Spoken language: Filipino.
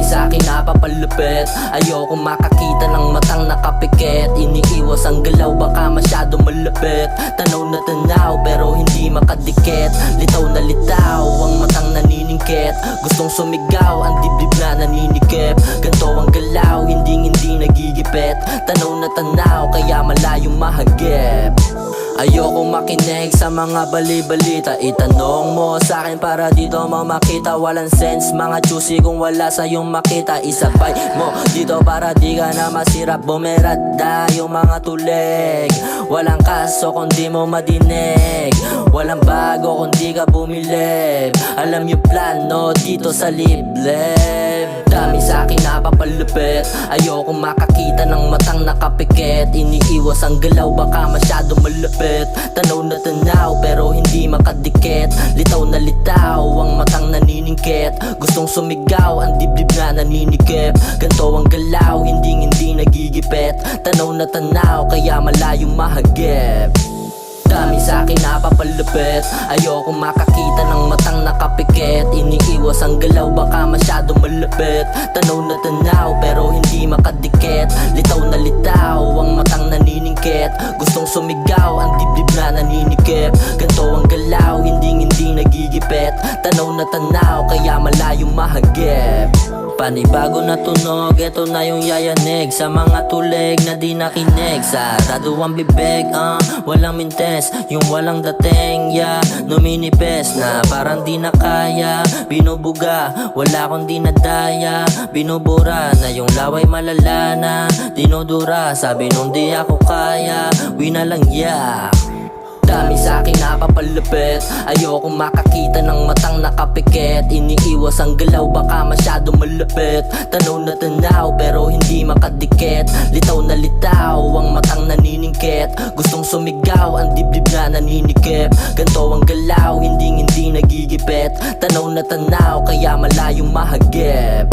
sa'kin napapalupit. Ayoko makakita ng matang nakapikit. Iniiwas ang galaw baka masyado malapit. Tanaw na tanaw pero hindi makadikit. Litaw na litaw ang matang naniningkit. Gustong sumigaw ang dibdib na naninikip. Ganto ang galaw hindi nagigipit. Tanaw na tanaw kaya malayong mahagip. Ayoko makinig sa mga bali-balita. Itanong mo sa'kin para dito mo makita. Walang sense mga choosy kung wala sa'yong makita. Isabay mo dito para di ka na masirap. Bumerada yung mga tulig. Walang kaso kung di mo madinig. Walang bago kung di ka bumilib. Alam yung plano dito sa liblib. Dami sa'kin napapalupit. Ayoko makakita ng matang nakapikit. Iniiwas ang galaw baka masyado malapit. Tanaw na tanaw pero hindi makadikit. Litaw na litaw ang matang naniningkit. Gustong sumigaw ang dibdib na naninikip. Ganto ang galaw hindi nagigipit. Tanaw na tanaw kaya malayong mahagip. Dami sa'kin napapalupit. Ayoko makakita ng matang nakapikit. Iniiwas ang galaw baka masyado malapit. Tanaw na tanaw pero hindi makadikit. Litaw na litaw ang matang naniningkit. Gustong sumigaw ang dibdib na naninikip. Ganto ang galaw hindi nagigipit. Tanaw na tanaw kaya malayong mahagip. Panibago na tunog, eto na yung yayanig. Sa mga tulig na di nakinig. Sarado ang bibig, walang mintes. Yung walang dating, numinipes na parang di na kaya. Binubuga, wala akong dinadaya. Binubura na yung laway malala na. Dinudura, sabi nung di ako kaya. Winalang Dami sa'kin napapalupit. Ayoko makakita ng matang nakapikit. Iniiwas ang galaw baka masyado malapit. Tanaw na tanaw pero hindi makadikit. Litaw na litaw ang matang naniningkit. Gustong sumigaw ang dibdib na naninikip. Ganto ang galaw hindi nagigipit. Tanaw na tanaw kaya malayong mahagip.